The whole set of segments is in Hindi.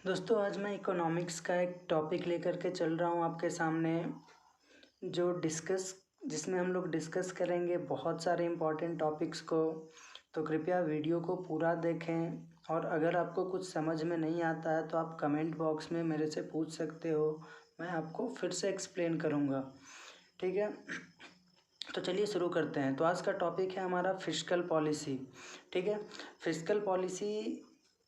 दोस्तों आज मैं इकोनॉमिक्स का एक टॉपिक लेकर के चल रहा हूँ आपके सामने जिसमें हम लोग डिस्कस करेंगे बहुत सारे इम्पोर्टेंट टॉपिक्स को। तो कृपया वीडियो को पूरा देखें और अगर आपको कुछ समझ में नहीं आता है तो आप कमेंट बॉक्स में मेरे से पूछ सकते हो, मैं आपको फिर से एक्सप्लेन करूँगा। ठीक है, तो चलिए शुरू करते हैं। तो आज का टॉपिक है हमारा फिस्कल पॉलिसी। ठीक है, फिस्कल पॉलिसी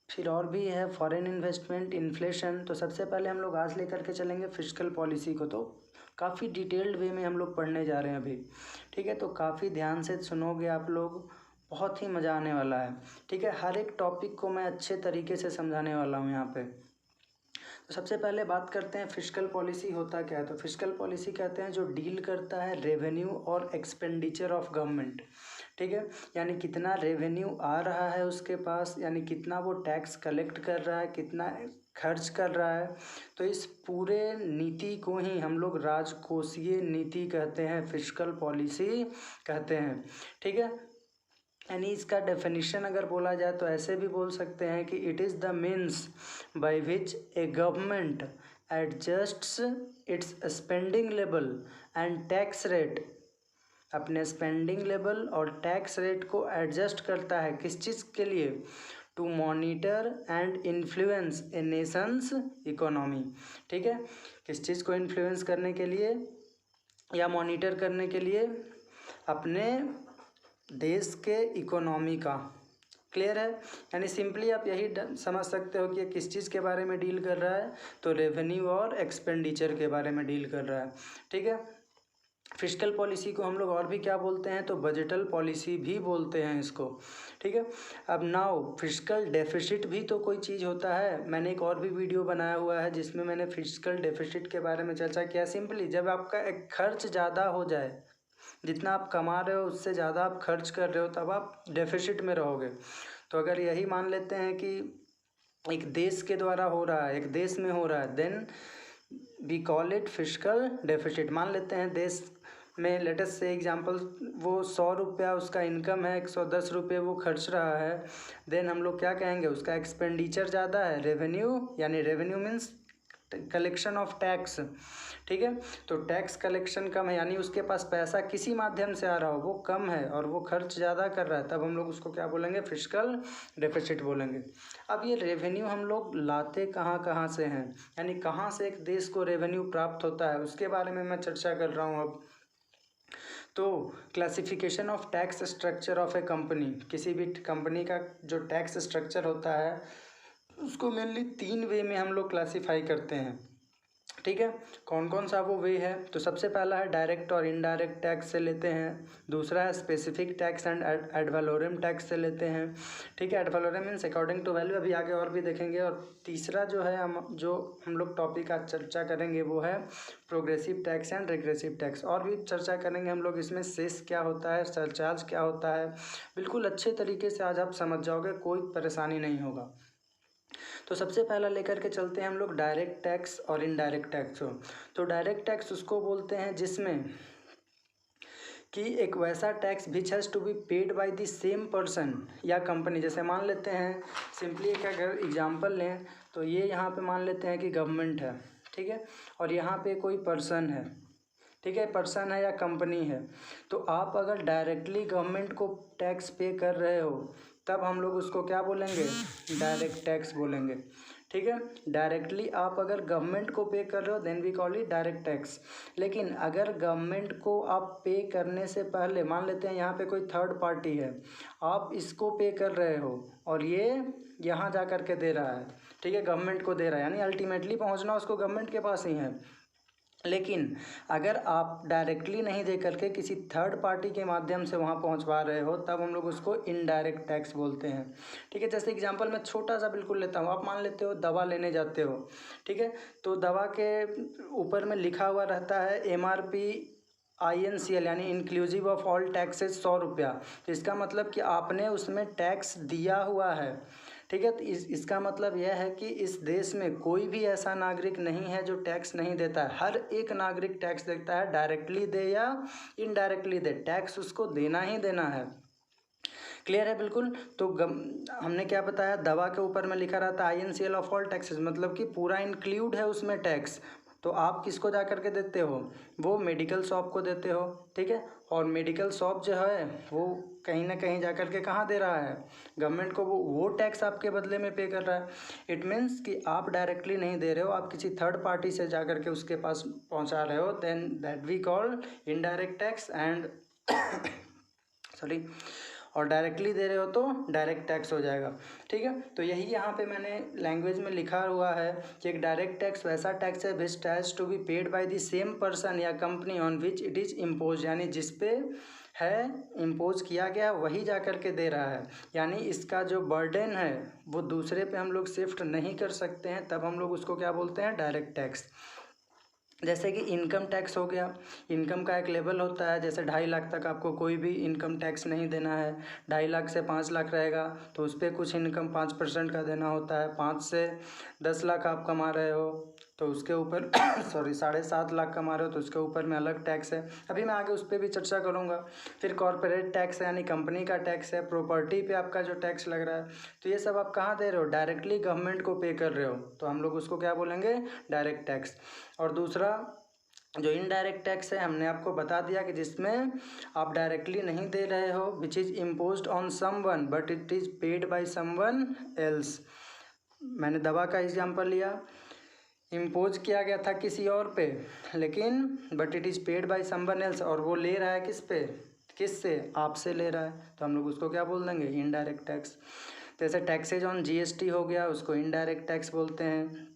फिर और भी है फॉरेन इन्वेस्टमेंट, इन्फ्लेशन। तो सबसे पहले हम लोग आज लेकर के चलेंगे फिस्कल पॉलिसी को। तो काफ़ी डिटेल्ड वे में हम लोग पढ़ने जा रहे हैं अभी। ठीक है, तो काफ़ी ध्यान से सुनोगे आप लोग, बहुत ही मज़ा आने वाला है। ठीक है, हर एक टॉपिक को मैं अच्छे तरीके से समझाने वाला हूँ यहाँ पे। तो सबसे पहले बात करते हैं फिस्कल पॉलिसी होता क्या है। तो फिस्कल पॉलिसी कहते हैं जो डील करता है रेवेन्यू और एक्सपेंडिचर ऑफ गवर्नमेंट। ठीक है, यानी कितना रेवेन्यू आ रहा है उसके पास, यानी कितना वो टैक्स कलेक्ट कर रहा है, कितना खर्च कर रहा है। तो इस पूरे नीति को ही हम लोग राजकोषीय नीति कहते हैं, फिस्कल पॉलिसी कहते हैं। ठीक है, यानी इसका डेफिनेशन अगर बोला जाए तो ऐसे भी बोल सकते हैं कि it is the means by which a government adjusts its spending level and tax rate. अपने स्पेंडिंग लेवल और टैक्स रेट को एडजस्ट करता है किस चीज़ के लिए? To monitor and influence a nation's economy. ठीक है, किस चीज़ को इन्फ्लुएंस करने के लिए या मॉनिटर करने के लिए? अपने देश के इकोनॉमी का। क्लियर है? यानी सिंपली आप यही समझ सकते हो कि ये किस चीज़ के बारे में डील कर रहा है, तो रेवेन्यू और एक्सपेंडिचर के बारे में डील कर रहा है। ठीक है, फिस्कल पॉलिसी को हम लोग और भी क्या बोलते हैं, तो बजटल पॉलिसी भी बोलते हैं इसको। ठीक है, अब नाउ फिस्कल डेफिसिट भी तो कोई चीज़ होता है। मैंने एक और भी वीडियो बनाया हुआ है जिसमें मैंने फिस्कल डेफिसिट के बारे में चर्चा किया। सिंपली जब आपका एक खर्च ज़्यादा हो जाए, जितना आप कमा रहे हो उससे ज़्यादा आप खर्च कर रहे हो, तब आप डेफिसिट में रहोगे। तो अगर यही मान लेते हैं कि एक देश के द्वारा हो रहा है, एक देश में हो रहा है, then we call it fiscal deficit. मान लेते हैं देश में लेटेस्ट से एग्जांपल वो 100 रुपया उसका इनकम है, 110 रुपये वो खर्च रहा है, देन हम लोग क्या कहेंगे, उसका एक्सपेंडिचर ज़्यादा है। रेवेन्यू यानी revenue means collection of tax. ठीक है, तो टैक्स कलेक्शन कम है, यानी उसके पास पैसा किसी माध्यम से आ रहा हो वो कम है और वो खर्च ज़्यादा कर रहा है, तब हम लोग उसको क्या बोलेंगे, फिस्कल डेफिसिट बोलेंगे। अब ये रेवेन्यू हम लोग लाते कहाँ कहाँ से हैं, यानी कहाँ से एक देश को रेवेन्यू प्राप्त होता है, उसके बारे में मैं चर्चा कर रहा हूँ अब। तो classification of tax structure of A company, किसी भी कंपनी का जो टैक्स स्ट्रक्चर होता है उसको मेनली 3 वे में हम लोग क्लासीफाई करते हैं। ठीक है, कौन कौन सा वो वे है? तो सबसे पहला है डायरेक्ट और इनडायरेक्ट टैक्स से लेते हैं। दूसरा है specific tax and ad valorem tax से लेते हैं। ठीक है, ad valorem means according to value, अभी आगे और भी देखेंगे। और तीसरा जो है हम लोग टॉपिक आज चर्चा करेंगे वो है progressive tax and regressive tax. और भी चर्चा करेंगे हम लोग इसमें, सेस क्या होता है, सरचार्ज क्या होता है। बिल्कुल अच्छे तरीके से आज आप समझ जाओगे, कोई परेशानी नहीं होगा। तो सबसे पहला लेकर के चलते हैं हम लोग डायरेक्ट टैक्स और इनडायरेक्ट टैक्स हो। तो डायरेक्ट टैक्स उसको बोलते हैं जिसमें कि एक वैसा tax which has to be paid by the same person या कंपनी। जैसे मान लेते हैं, सिंपली एक अगर एग्जांपल लें तो ये यहाँ पे मान लेते हैं कि गवर्नमेंट है, ठीक है, और यहाँ पे कोई पर्सन है, ठीक है, पर्सन है या कंपनी है। तो आप अगर डायरेक्टली गवर्नमेंट को टैक्स पे कर रहे हो तब हम लोग उसको क्या बोलेंगे, डायरेक्ट टैक्स बोलेंगे। ठीक है, डायरेक्टली आप अगर गवर्नमेंट को पे कर रहे हो then we call it direct tax. लेकिन अगर गवर्नमेंट को आप पे करने से पहले, मान लेते हैं यहाँ पे कोई थर्ड पार्टी है, आप इसको पे कर रहे हो और ये यहाँ जा कर के दे रहा है, ठीक है, गवर्नमेंट को दे रहा है, यानी अल्टीमेटली पहुँचना उसको गवर्नमेंट के पास ही है। लेकिन अगर आप डायरेक्टली नहीं दे करके किसी थर्ड पार्टी के माध्यम से वहाँ पहुँचवा रहे हो तब हम लोग उसको इनडायरेक्ट टैक्स बोलते हैं। ठीक है, जैसे एग्जांपल मैं छोटा सा बिल्कुल लेता हूँ। आप मान लेते हो दवा लेने जाते हो, ठीक है, तो दवा के ऊपर में लिखा हुआ रहता है MRP INCL यानी इंक्लूसिव ऑफ ऑल टैक्सेस 100 रुपया। तो इसका मतलब कि आपने उसमें टैक्स दिया हुआ है। ठीक है, तो इसका मतलब यह है कि इस देश में कोई भी ऐसा नागरिक नहीं है जो टैक्स नहीं देता है। हर एक नागरिक टैक्स देता है, डायरेक्टली दे या इनडायरेक्टली दे, टैक्स उसको देना ही देना है। क्लियर है बिल्कुल। तो हमने क्या बताया, दवा के ऊपर में लिखा रहता है INCL ऑफ ऑल टैक्सेस, मतलब कि पूरा इंक्लूड है उसमें टैक्स। तो आप किसको जा करके देते हो, वो मेडिकल शॉप को देते हो, ठीक है। और मेडिकल शॉप जो है वो कहीं ना कहीं जा करके कहाँ दे रहा है, गवर्नमेंट को। वो टैक्स आपके बदले में पे कर रहा है। इट मीन्स कि आप डायरेक्टली नहीं दे रहे हो, आप किसी थर्ड पार्टी से जा करके उसके पास पहुँचा रहे हो, then that we call indirect tax. And sorry, और डायरेक्टली दे रहे हो तो डायरेक्ट टैक्स हो जाएगा, ठीक है। तो यही यहाँ पे मैंने लैंग्वेज में लिखा हुआ है कि एक डायरेक्ट टैक्स वैसा टैक्स है which has to be paid by the same person या company on which it is impose, यानी जिस पे है इम्पोज किया गया वही जा कर के दे रहा है। यानी इसका जो बर्डन है वो दूसरे पे हम लोग शिफ्ट नहीं कर सकते हैं, तब हम लोग उसको क्या बोलते हैं, डायरेक्ट टैक्स। जैसे कि इनकम टैक्स हो गया, इनकम का एक लेवल होता है, जैसे 2.5 लाख तक आपको कोई भी इनकम टैक्स नहीं देना है। 2.5 लाख से 5 लाख रहेगा तो उस पर कुछ इनकम 5% का देना होता है। 5 से 10 लाख आप कमा रहे हो तो उसके ऊपर सॉरी 7.5 लाख कमा रहे हो तो उसके ऊपर में अलग टैक्स है। अभी मैं आगे उस पर भी चर्चा करूँगा। फिर कॉर्पोरेट टैक्स यानी कंपनी का टैक्स है, प्रॉपर्टी पे आपका जो टैक्स लग रहा है, तो ये सब आप कहाँ दे रहे हो, डायरेक्टली गवर्नमेंट को पे कर रहे हो, तो हम लोग उसको क्या बोलेंगे, डायरेक्ट टैक्स। और दूसरा जो इनडायरेक्ट टैक्स है हमने आपको बता दिया कि जिसमें आप डायरेक्टली नहीं दे रहे हो, विच is imposed on someone but it is paid by someone else. मैंने दवा का एग्जांपल लिया, इम्पोज किया गया था किसी और पे, लेकिन but it is paid by someone else, और वो ले रहा है किस पे, किससे, आपसे ले रहा है, तो हम लोग उसको क्या बोल देंगे, इनडायरेक्ट टैक्स। जैसे टैक्सेज ऑन GST हो गया, उसको इनडायरेक्ट टैक्स बोलते हैं।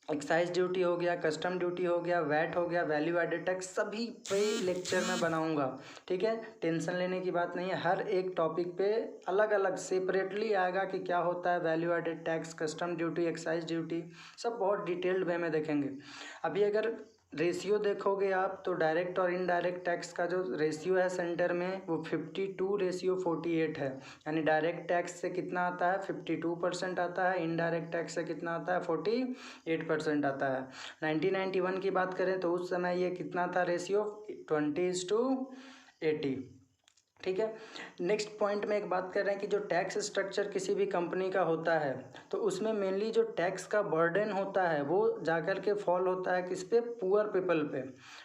एक्साइज ड्यूटी हो गया, कस्टम ड्यूटी हो गया, वैट हो गया, वैल्यू एडेड टैक्स, सभी पे लेक्चर में बनाऊंगा, ठीक है। टेंशन लेने की बात नहीं है, हर एक टॉपिक पे अलग अलग सेपरेटली आएगा कि क्या होता है value added tax, custom duty, excise duty, सब बहुत डिटेल्ड वे में देखेंगे। अभी अगर रेशियो देखोगे आप तो डायरेक्ट और इनडायरेक्ट टैक्स का जो रेशियो है सेंटर में वो 52:48 है। यानी डायरेक्ट टैक्स से कितना आता है, 52% आता है, इनडायरेक्ट टैक्स से कितना आता है, 48% आता है। 1991 की बात करें तो उस समय ये कितना था रेशियो, 20:80, ठीक है। नेक्स्ट पॉइंट में एक बात कर रहे हैं कि जो टैक्स स्ट्रक्चर किसी भी कंपनी का होता है तो उसमें मेनली जो टैक्स का बर्डन होता है वो जाकर के फॉल होता है किस पे, पुअर पीपल पे,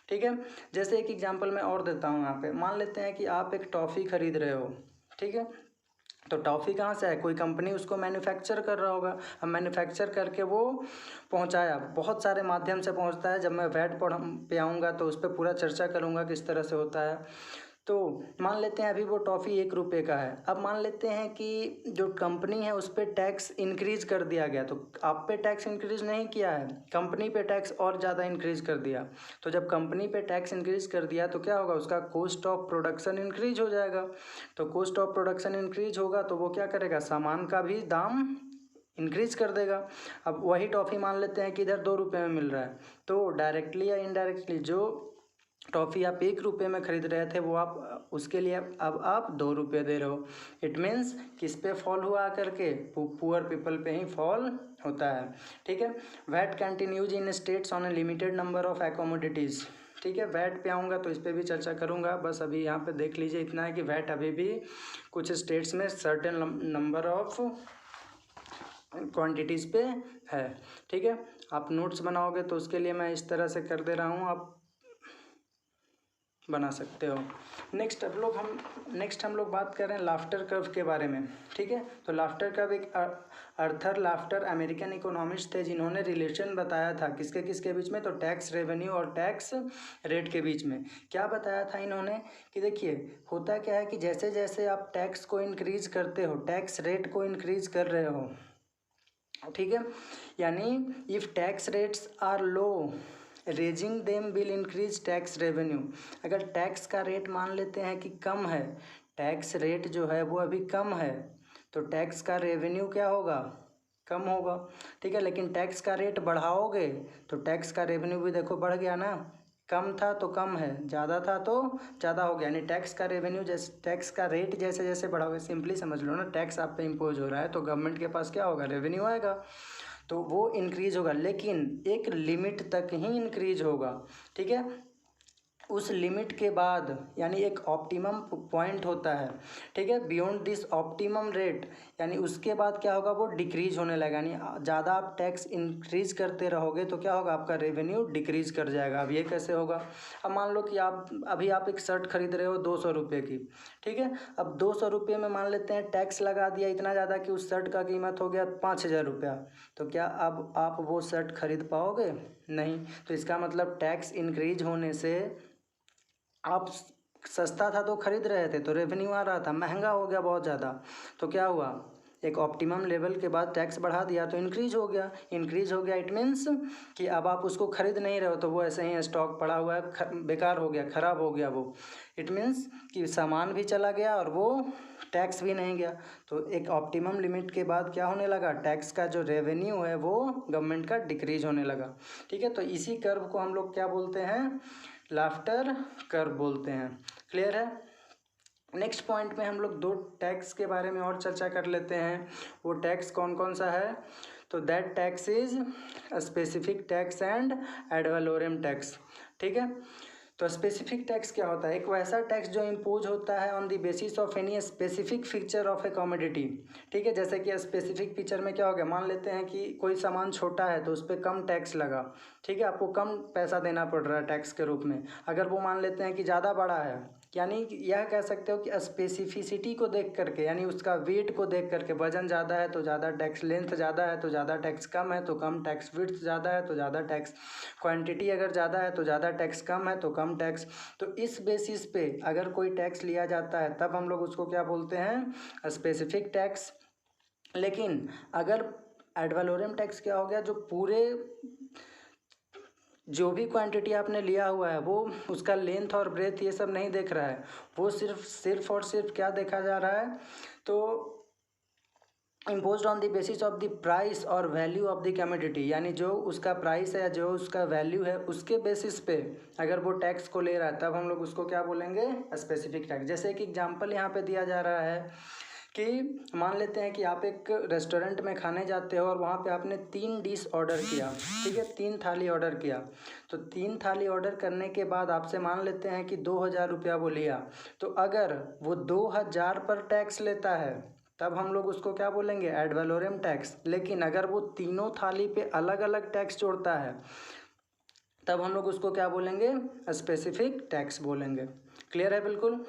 ठीक है। जैसे एक एग्जांपल मैं और देता हूँ यहाँ पे, मान लेते हैं कि आप एक टॉफ़ी खरीद रहे हो, ठीक है। तो टॉफ़ी कहाँ से है, कोई कंपनी उसको मैन्युफैक्चर कर रहा होगा। अब मैन्युफैक्चर करके वो पहुँचाया, बहुत सारे माध्यम से पहुँचता है। जब मैं वैट पे आऊँगा तो उस पर पूरा चर्चा करूँगा किस तरह से होता है। तो मान लेते हैं अभी वो टॉफ़ी 1 रुपये का है, अब मान लेते हैं कि जो कंपनी है उस पर टैक्स इंक्रीज़ कर दिया गया, तो आप पे टैक्स इंक्रीज़ नहीं किया है, कंपनी पे टैक्स और ज़्यादा इंक्रीज़ कर दिया। तो जब कंपनी पे टैक्स इंक्रीज़ कर दिया तो क्या होगा, उसका कॉस्ट ऑफ प्रोडक्शन इंक्रीज हो जाएगा। तो कॉस्ट ऑफ प्रोडक्शन इंक्रीज होगा तो वो क्या करेगा, सामान का भी दाम इंक्रीज कर देगा। अब वही टॉफ़ी मान लेते हैं कि इधर 2 रुपये में मिल रहा है, तो डायरेक्टली या इनडायरेक्टली जो टॉफ़ी आप 1 रुपये में ख़रीद रहे थे वो आप उसके लिए अब आप 2 रुपये दे रहे हो। इट मीन्स किस पे फॉल हुआ करके, पुअर पीपल पे ही फॉल होता है, ठीक है। VAT continues in states on a limited number of commodities, ठीक है। वैट पे आऊँगा तो इस पर भी चर्चा करूँगा, बस अभी यहाँ पे देख लीजिए इतना है कि वैट अभी भी कुछ स्टेट्स में सर्टेन नंबर ऑफ क्वांटिटीज़ पे है, ठीक है। आप नोट्स बनाओगे तो उसके लिए मैं इस तरह से कर दे रहा हूँ, आप बना सकते हो। नेक्स्ट हम लोग बात कर रहे हैं लाफ्टर कर्व के बारे में, ठीक है। तो लाफ्टर कर्व एक अर्थर लाफ्टर अमेरिकन इकोनॉमिस्ट थे जिन्होंने रिलेशन बताया था किसके किसके बीच में, तो टैक्स रेवेन्यू और टैक्स रेट के बीच में। क्या बताया था इन्होंने कि देखिए होता क्या है कि जैसे जैसे आप टैक्स को इंक्रीज करते हो, टैक्स रेट को इंक्रीज कर रहे हो, ठीक है, यानी if tax rates are low raising them will increase tax revenue. अगर टैक्स का रेट मान लेते हैं कि कम है, टैक्स रेट जो है वो अभी कम है, तो टैक्स का रेवेन्यू क्या होगा, कम होगा, ठीक है। लेकिन टैक्स का रेट बढ़ाओगे तो टैक्स का रेवेन्यू भी देखो बढ़ गया ना, कम था तो कम है, ज़्यादा था तो ज़्यादा हो गया। यानी टैक्स का रेवेन्यू जैसे टैक्स का रेट जैसे जैसे बढ़ाओगे, सिंपली समझ लो ना, टैक्स आप पे इम्पोज हो रहा है तो गवर्नमेंट के पास क्या होगा, रेवेन्यू आएगा, तो वो इंक्रीज होगा, लेकिन एक लिमिट तक ही इंक्रीज होगा, ठीक है। उस लिमिट के बाद यानी एक ऑप्टिमम पॉइंट होता है, ठीक है, बियॉन्ड दिस ऑप्टिमम रेट, यानी उसके बाद क्या होगा, वो डिक्रीज होने लगेगा। यानी ज़्यादा आप टैक्स इंक्रीज करते रहोगे तो क्या होगा, आपका रेवेन्यू डिक्रीज कर जाएगा। अब ये कैसे होगा, अब मान लो कि आप एक शर्ट खरीद रहे हो 200 रुपये की, ठीक है। अब 200 रुपये में मान लेते हैं टैक्स लगा दिया इतना ज़्यादा कि उस शर्ट का कीमत हो गया 5,000 रुपया, तो क्या अब आप वो शर्ट खरीद पाओगे, नहीं। तो इसका मतलब टैक्स इंक्रीज होने से आप सस्ता था तो खरीद रहे थे तो रेवेन्यू आ रहा था, महंगा हो गया बहुत ज़्यादा तो क्या हुआ, एक ऑप्टिमम लेवल के बाद टैक्स बढ़ा दिया तो इंक्रीज हो गया। इंक्रीज हो गया इट मीन्स कि अब आप उसको खरीद नहीं रहे हो, तो वो ऐसे ही स्टॉक पड़ा हुआ है, बेकार हो गया, ख़राब हो गया वो। इट मीन्स कि सामान भी चला गया और वो टैक्स भी नहीं गया। तो एक ऑप्टिमम लिमिट के बाद क्या होने लगा, टैक्स का जो रेवेन्यू है वो गवर्नमेंट का डिक्रीज होने लगा, ठीक है। तो इसी कर्व को हम लोग क्या बोलते हैं, लाफ्टर कर्व बोलते हैं। क्लियर है। नेक्स्ट पॉइंट में हम लोग दो टैक्स के बारे में और चर्चा कर लेते हैं। वो टैक्स कौन कौन सा है, तो that tax is specific tax and ad valorem tax, ठीक है। तो स्पेसिफिक टैक्स क्या होता है, एक वैसा टैक्स जो इम्पोज होता है on the basis of any specific feature of A commodity, ठीक है। जैसे कि स्पेसिफिक फीचर में क्या हो गया, मान लेते हैं कि कोई सामान छोटा है तो उस पर कम टैक्स लगा, ठीक है, आपको कम पैसा देना पड़ रहा है टैक्स के रूप में। अगर वो मान लेते हैं कि ज़्यादा बड़ा है, यानी यह कह सकते हो कि स्पेसिफिसिटी को देख करके, यानी उसका वेट को देख करके, वजन ज़्यादा है तो ज़्यादा टैक्स, लेंथ ज़्यादा है तो ज़्यादा टैक्स, कम है तो कम टैक्स, विड्थ ज़्यादा है तो ज़्यादा टैक्स, क्वांटिटी अगर ज़्यादा है तो ज़्यादा टैक्स, कम है तो कम टैक्स। तो इस बेसिस पे अगर कोई टैक्स लिया जाता है तब हम लोग उसको क्या बोलते हैं, स्पेसिफिक टैक्स। लेकिन अगर एड वैलोरम टैक्स क्या हो गया, जो पूरे जो भी क्वांटिटी आपने लिया हुआ है वो उसका लेंथ और ब्रेथ ये सब नहीं देख रहा है, वो सिर्फ और सिर्फ क्या देखा जा रहा है, तो impose on the basis of the price और वैल्यू ऑफ द कमोडिटी, यानी जो उसका प्राइस है या जो उसका वैल्यू है उसके बेसिस पे अगर वो टैक्स को ले रहा है तब हम लोग उसको क्या बोलेंगे, स्पेसिफिक टैक्स। जैसे एक एग्जांपल यहाँ पे दिया जा रहा है कि मान लेते हैं कि आप एक रेस्टोरेंट में खाने जाते हो और वहाँ पे आपने 3 डिश ऑर्डर किया, ठीक है, 3 थाली ऑर्डर किया। तो 3 थाली ऑर्डर करने के बाद आपसे मान लेते हैं कि 2,000 रुपया वो लिया, तो अगर वो 2,000 पर टैक्स लेता है तब हम लोग उसको क्या बोलेंगे, एड वैलोरम टैक्स। लेकिन अगर वो तीनों थाली पे अलग अलग टैक्स जोड़ता है तब हम लोग उसको क्या बोलेंगे, स्पेसिफिक टैक्स बोलेंगे। क्लियर है बिल्कुल।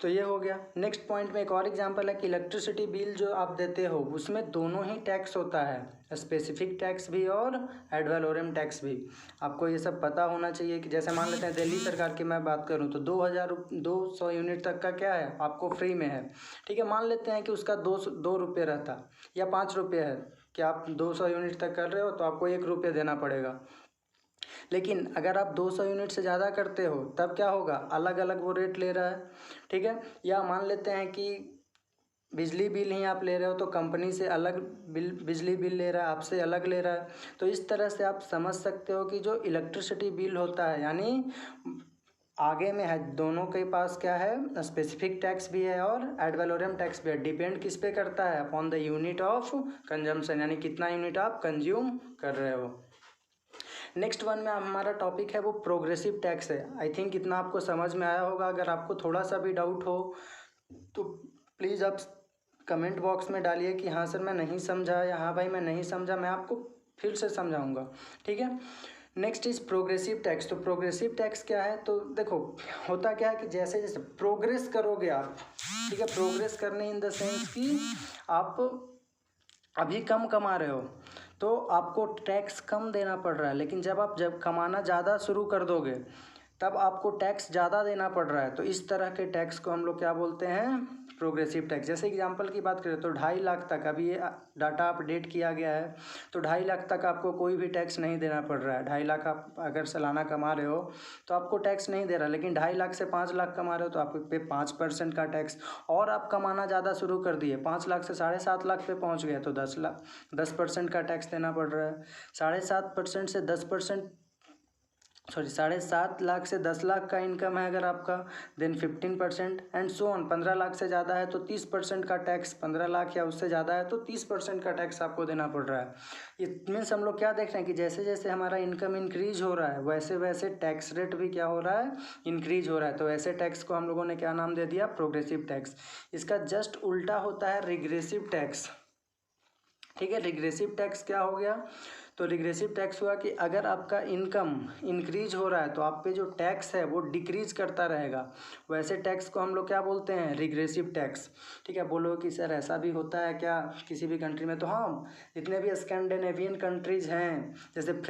तो ये हो गया। नेक्स्ट पॉइंट में एक और एग्जांपल है कि इलेक्ट्रिसिटी बिल जो आप देते हो उसमें दोनों ही टैक्स होता है, स्पेसिफिक टैक्स भी और एड वैलोरम टैक्स भी। आपको ये सब पता होना चाहिए कि जैसे मान लेते हैं दिल्ली सरकार की मैं बात करूं तो 2,200 यूनिट तक का क्या है, आपको फ्री में है, ठीक है। मान लेते हैं कि उसका 2 रुपये रहता या 5 रुपये है, कि आप 200 यूनिट तक कर रहे हो तो आपको 1 रुपये देना पड़ेगा। लेकिन अगर आप 200 यूनिट से ज़्यादा करते हो तब क्या होगा, अलग अलग वो रेट ले रहा है, ठीक है। या मान लेते हैं कि बिजली बिल ही आप ले रहे हो तो कंपनी से अलग बिजली बिल ले रहा है, आपसे अलग ले रहा है। तो इस तरह से आप समझ सकते हो कि जो इलेक्ट्रिसिटी बिल होता है, यानी आगे में है दोनों के पास क्या है, स्पेसिफिक टैक्स भी है और एड वैलोरम टैक्स भी है। डिपेंड किस पे करता है, upon the unit of consumption, यानी कितना यूनिट आप कंज्यूम कर रहे हो। नेक्स्ट वन में हमारा टॉपिक है वो प्रोग्रेसिव टैक्स है। आई थिंक इतना आपको समझ में आया होगा। अगर आपको थोड़ा सा भी डाउट हो तो प्लीज़ आप कमेंट बॉक्स में डालिए कि हाँ सर मैं नहीं समझा, या हाँ भाई मैं नहीं समझा, मैं आपको फिर से समझाऊंगा, ठीक है। Next is progressive tax. तो प्रोग्रेसिव टैक्स क्या है, तो देखो होता क्या है कि जैसे जैसे प्रोग्रेस करोगे आप, ठीक है, प्रोग्रेस करने इन द सेंस कि आप अभी कम कमा रहे हो तो आपको टैक्स कम देना पड़ रहा है, लेकिन जब कमाना ज़्यादा शुरू कर दोगे तब आपको टैक्स ज़्यादा देना पड़ रहा है। तो इस तरह के टैक्स को हम लोग क्या बोलते हैं, प्रोग्रेसिव टैक्स। जैसे एग्जांपल की बात करें तो 2.5 लाख तक, अभी ये डाटा अपडेट किया गया है, तो 2.5 लाख तक आपको कोई भी टैक्स नहीं देना पड़ रहा है। 2.5 लाख आप अगर सालाना कमा रहे हो तो आपको टैक्स नहीं दे रहा, लेकिन 2.5 लाख से 5 लाख कमा रहे हो तो आप पे 5% का टैक्स। और आप कमाना ज़्यादा शुरू कर दिए, 5 लाख से 7.5 लाख पे पहुँच गए तो 10% का टैक्स देना पड़ रहा है। 7.5% से 10% सॉरी 7.5 लाख से 10 लाख का इनकम है अगर आपका, then 15% and so on. 15 lakh से ज़्यादा है तो 30% का टैक्स, 15 लाख या उससे ज़्यादा है तो 30% का टैक्स आपको देना पड़ रहा है। इट मीन्स हम लोग क्या देख रहे हैं कि जैसे जैसे हमारा इनकम इंक्रीज हो रहा है वैसे वैसे टैक्स रेट भी क्या हो रहा है, इंक्रीज हो रहा है। तो ऐसे टैक्स को हम लोगों ने क्या नाम दे दिया, प्रोग्रेसिव टैक्स। इसका जस्ट उल्टा होता है रिग्रेसिव टैक्स। ठीक है, रिग्रेसिव टैक्स क्या हो गया, तो रिग्रेसिव टैक्स हुआ कि अगर आपका इनकम इंक्रीज हो रहा है तो आप पे जो टैक्स है वो डिक्रीज करता रहेगा। वैसे टैक्स को हम लोग क्या बोलते हैं, रिग्रेसिव टैक्स। ठीक है, बोलो कि सर ऐसा भी होता है क्या किसी भी कंट्री में, तो हाँ, जितने भी स्कैंडिनेवियन कंट्रीज हैं जैसे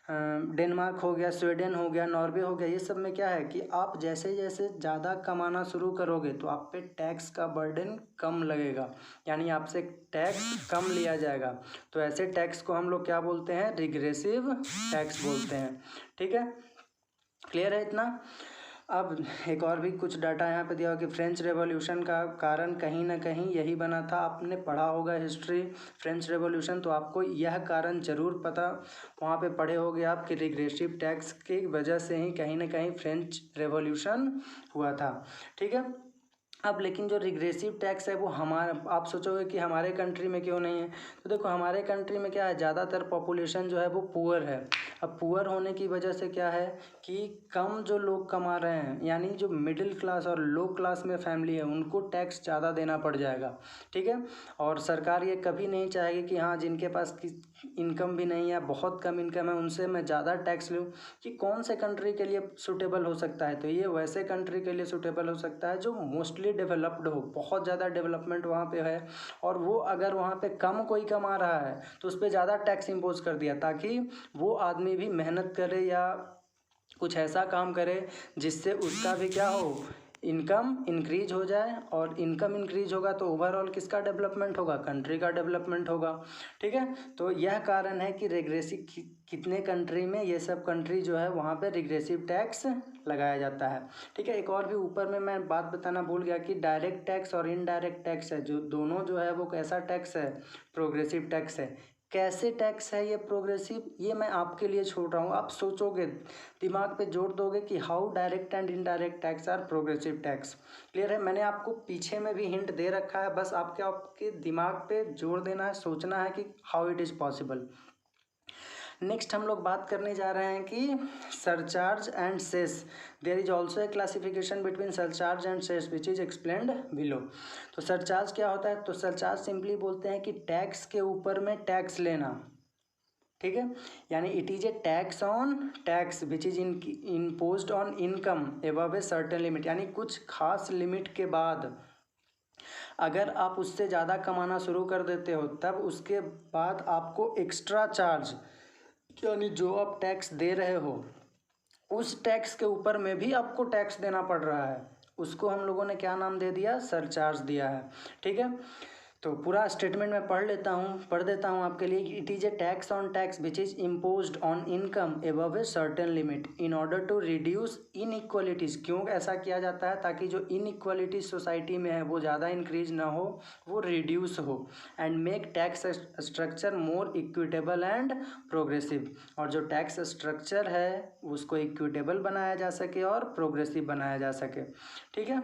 डेनमार्क हो गया, स्वीडन हो गया, नॉर्वे हो गया, ये सब में क्या है कि आप जैसे जैसे ज़्यादा कमाना शुरू करोगे तो आप पे टैक्स का बर्डन कम लगेगा, यानी आपसे टैक्स कम लिया जाएगा। तो ऐसे टैक्स को हम लोग क्या बोलते हैं, रिग्रेसिव टैक्स बोलते हैं। ठीक है, क्लियर है इतना। अब एक और भी कुछ डाटा यहाँ पे दिया हो कि फ्रेंच रेवोल्यूशन का कारण कहीं ना कहीं यही बना था। आपने पढ़ा होगा हिस्ट्री फ्रेंच रेवोल्यूशन, तो आपको यह कारण जरूर पता वहाँ पे पढ़े होगे आप कि रिग्रेसिव टैक्स की वजह से ही कहीं ना कहीं फ्रेंच रेवोल्यूशन हुआ था। ठीक है, अब लेकिन जो रिग्रेसिव टैक्स है वो हमारा, आप सोचोगे कि हमारे कंट्री में क्यों नहीं है, तो देखो हमारे कंट्री में क्या है, ज़्यादातर पॉपुलेशन जो है वो पुअर है। अब पुअर होने की वजह से क्या है कि कम जो लोग कमा रहे हैं, यानी जो मिडिल क्लास और लो क्लास में फैमिली है उनको टैक्स ज़्यादा देना पड़ जाएगा। ठीक है, और सरकार ये कभी नहीं चाहेगी कि हाँ जिनके पास इनकम भी नहीं है, बहुत कम इनकम है, उनसे मैं ज़्यादा टैक्स लूँ। कि कौन से कंट्री के लिए सूटेबल हो सकता है, तो ये वैसे कंट्री के लिए सूटेबल हो सकता है जो मोस्टली डेवलप्ड हो, बहुत ज़्यादा डेवलपमेंट वहाँ पे है, और वो अगर वहाँ पे कम कोई कमा रहा है तो उस पर ज़्यादा टैक्स इम्पोज कर दिया ताकि वो आदमी भी मेहनत करे या कुछ ऐसा काम करे जिससे उसका भी क्या हो, इनकम इंक्रीज हो जाए। और इनकम इंक्रीज होगा तो ओवरऑल किसका डेवलपमेंट होगा, कंट्री का डेवलपमेंट होगा। ठीक है, तो यह कारण है कि रिग्रेसिव कितने कंट्री में, ये सब कंट्री जो है वहाँ पे रिग्रेसिव टैक्स लगाया जाता है। ठीक है, एक और भी ऊपर में मैं बात बताना भूल गया कि डायरेक्ट टैक्स और इनडायरेक्ट टैक्स है, जो दोनों जो है वो कैसा टैक्स है, प्रोग्रेसिव टैक्स है। कैसे टैक्स है ये प्रोग्रेसिव, ये मैं आपके लिए छोड़ रहा हूँ, आप सोचोगे, दिमाग पे जोड़ दोगे कि how direct and indirect tax are progressive tax. Clear है, मैंने आपको पीछे में भी हिंट दे रखा है, बस आपके दिमाग पे जोड़ देना है, सोचना है कि how it is possible. Next हम लोग बात करने जा रहे हैं कि surcharge and cess. There is also a classification between surcharge and cess which is explained below. तो सरचार्ज क्या होता है, तो सरचार्ज सिंपली बोलते हैं कि टैक्स के ऊपर में टैक्स लेना। ठीक है, यानी it is a tax on tax which is imposed on income above a certain limit, यानी कुछ खास लिमिट के बाद अगर आप उससे ज़्यादा कमाना शुरू कर देते हो तब उसके बाद आपको एक्स्ट्रा चार्ज, यानी जो आप टैक्स दे रहे हो उस टैक्स के ऊपर में भी आपको टैक्स देना पड़ रहा है, उसको हम लोगों ने क्या नाम दे दिया, सरचार्ज दिया है। ठीक है, तो पूरा स्टेटमेंट मैं पढ़ देता हूँ आपके लिए। It is a tax on tax which is imposed on income above a certain limit in order to reduce inequalities. क्यों ऐसा किया जाता है, ताकि जो इनइक्वालिटीज सोसाइटी में है वो ज़्यादा इंक्रीज ना हो, वो रिड्यूस हो, and make tax structure more equitable and progressive. और जो टैक्स स्ट्रक्चर है उसको इक्विटेबल बनाया जा सके और प्रोग्रेसिव बनाया जा सके। ठीक है,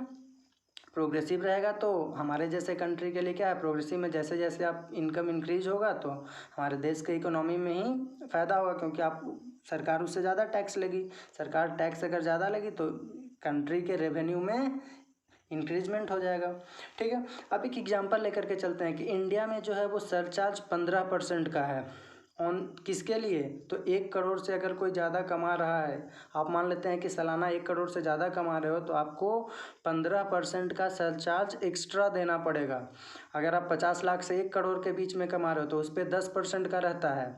प्रोग्रेसिव रहेगा तो हमारे जैसे कंट्री के लिए क्या है, प्रोग्रेसिव में जैसे जैसे आप इनकम इंक्रीज होगा तो हमारे देश के इकोनॉमी में ही फ़ायदा होगा, क्योंकि आप सरकार उससे ज़्यादा टैक्स लगी, सरकार टैक्स अगर ज़्यादा लगी तो कंट्री के रेवेन्यू में इंक्रीजमेंट हो जाएगा। ठीक है, अब एक एग्जांपल लेकर के चलते हैं कि इंडिया में जो है वो सरचार्ज 15% का है ऑन किसके लिए, तो 1 करोड़ से अगर कोई ज़्यादा कमा रहा है, आप मान लेते हैं कि सालाना 1 करोड़ से ज़्यादा कमा रहे हो तो आपको 15% का सरचार्ज एक्स्ट्रा देना पड़ेगा। अगर आप 50 लाख से 1 करोड़ के बीच में कमा रहे हो तो उस पर 10% का रहता है,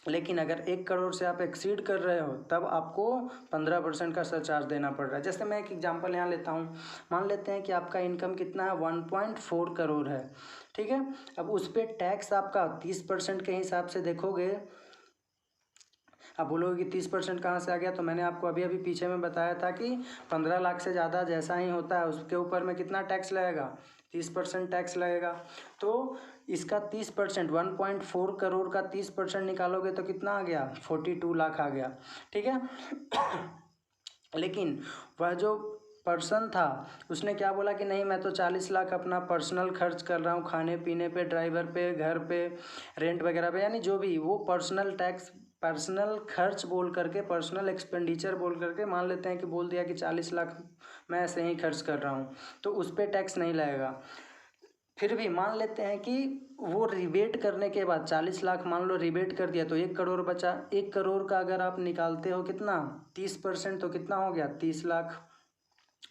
लेकिन अगर 1 करोड़ से आप एक्सीड कर रहे हो तब आपको 15% का सरचार्ज देना पड़ रहा है। जैसे मैं एक एग्जांपल यहाँ लेता हूँ, मान लेते हैं कि आपका इनकम कितना है, 1.4 करोड़ है। ठीक है, अब उस पर टैक्स आपका 30% के हिसाब से देखोगे। अब बोलोगे कि 30% कहाँ से आ गया, तो मैंने आपको अभी अभी पीछे में बताया था कि 15 लाख से ज़्यादा जैसा ही होता है उसके ऊपर में कितना टैक्स लगेगा, 30% टैक्स लगेगा। तो इसका 30% 1.4 करोड़ का 30% निकालोगे तो कितना आ गया, 42 लाख आ गया। ठीक है। लेकिन वह जो पर्सन था उसने क्या बोला कि नहीं, मैं तो 40 लाख अपना पर्सनल खर्च कर रहा हूँ, खाने पीने पे, ड्राइवर पे, घर पे, रेंट वगैरह पे, यानी जो भी वो पर्सनल टैक्स, पर्सनल खर्च बोल करके, पर्सनल एक्सपेंडिचर बोल करके मान लेते हैं कि बोल दिया कि 40 लाख मैं ऐसे ही खर्च कर रहा हूँ, तो उस पर टैक्स नहीं लगेगा। फिर भी मान लेते हैं कि वो रिबेट करने के बाद 40 लाख मान लो रिबेट कर दिया तो 1 करोड़ बचा। 1 करोड़ का अगर आप निकालते हो कितना, 30%, तो कितना हो गया, 30 लाख।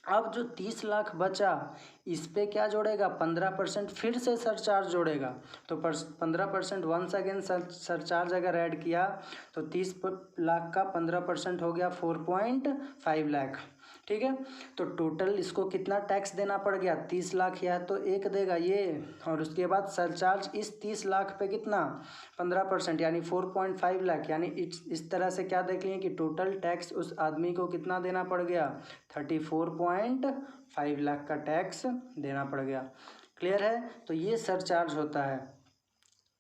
अब जो 30 लाख बचा इस पे क्या जोड़ेगा, 15% फिर से सरचार्ज जोड़ेगा। तो 15% वंस अगेन सरचार्ज अगर ऐड किया तो 30 लाख का 15% हो गया 4.5 लाख। ठीक है। तो टोटल इसको कितना टैक्स देना पड़ गया, 30 लाख, या तो एक देगा ये, और उसके बाद सरचार्ज इस 30 लाख पे कितना, 15%, यानी 4.5 लाख। यानी इस तरह से क्या देख लिए कि टोटल टैक्स उस आदमी को कितना देना पड़ गया, 34.5 लाख का टैक्स देना पड़ गया। क्लियर है। तो ये सरचार्ज होता है।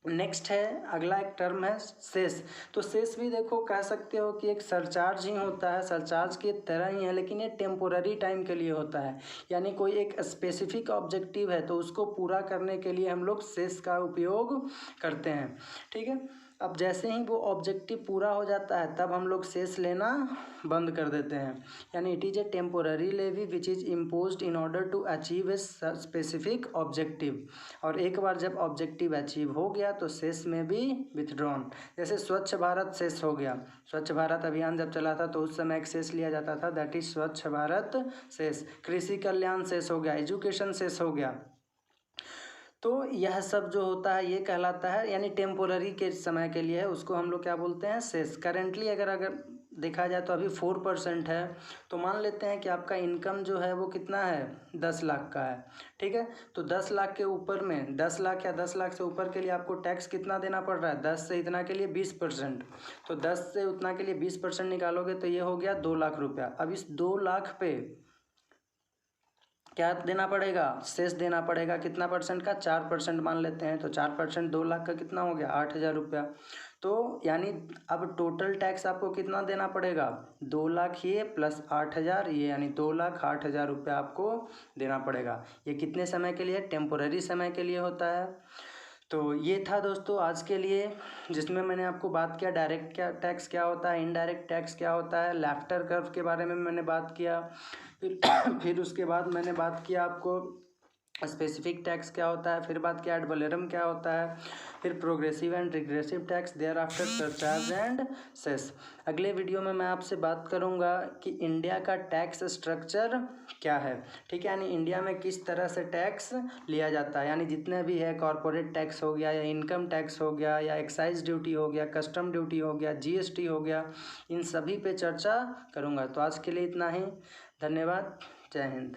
नेक्स्ट है, अगला एक टर्म है सेस। तो सेस भी देखो कह सकते हो कि एक सरचार्ज ही होता है, सरचार्ज की तरह ही है, लेकिन ये टेम्पोररी टाइम के लिए होता है। यानी कोई एक स्पेसिफिक ऑब्जेक्टिव है तो उसको पूरा करने के लिए हम लोग सेस का उपयोग करते हैं। ठीक है। अब जैसे ही वो ऑब्जेक्टिव पूरा हो जाता है तब हम लोग सेस लेना बंद कर देते हैं। यानी it is a temporary levy which is imposed in order to achieve a specific objective. और एक बार जब ऑब्जेक्टिव अचीव हो गया तो सेस में भी विथड्रॉन। जैसे स्वच्छ भारत सेस हो गया, स्वच्छ भारत अभियान जब चला था तो उस समय एक सेस लिया जाता था, दैट इज स्वच्छ भारत सेस। कृषि कल्याण सेस हो गया, एजुकेशन सेस हो गया। तो यह सब जो होता है ये कहलाता है, यानी टेम्पोररी के समय के लिए है, उसको हम लोग क्या बोलते हैं, सेस। करेंटली अगर देखा जाए तो अभी 4% है। तो मान लेते हैं कि आपका इनकम जो है वो कितना है, 10 लाख का है। ठीक है। तो 10 लाख के ऊपर में 10 लाख या 10 लाख से ऊपर के लिए आपको टैक्स कितना देना पड़ रहा है, 10 से इतना के लिए 20%। तो 10 से उतना के लिए 20% निकालोगे तो ये हो गया 2 लाख रुपया। अब इस 2 लाख पे क्या देना पड़ेगा, सेस देना पड़ेगा। कितना परसेंट का, 4% मान लेते हैं। तो 4% 2 लाख का कितना हो गया, 8,000 रुपया। तो यानी अब टोटल टैक्स आपको कितना देना पड़ेगा, 2 लाख ये प्लस 8,000 ये, यानी 2,08,000 रुपया आपको देना पड़ेगा। ये कितने समय के लिए, टेम्पोररी समय के लिए होता है। तो ये था दोस्तों आज के लिए, जिसमें मैंने आपको बात किया डायरेक्ट क्या टैक्स क्या होता है, इनडायरेक्ट टैक्स क्या होता है, लैफ्टर कर्व के बारे में मैंने बात किया। फिर उसके बाद मैंने बात किया आपको स्पेसिफिक टैक्स क्या होता है, फिर बात किया एड वैलोरम क्या होता है, फिर progressive and regressive tax, thereafter surcharge and cess. अगले वीडियो में मैं आपसे बात करूंगा कि इंडिया का टैक्स स्ट्रक्चर क्या है। ठीक है। यानी इंडिया में किस तरह से टैक्स लिया जाता है, यानी जितने भी है, कॉरपोरेट टैक्स हो गया या इनकम टैक्स हो गया या एक्साइज ड्यूटी हो गया, कस्टम ड्यूटी हो गया, GST हो गया, इन सभी पे चर्चा करूंगा। तो आज के लिए इतना ही। धन्यवाद। जय हिंद।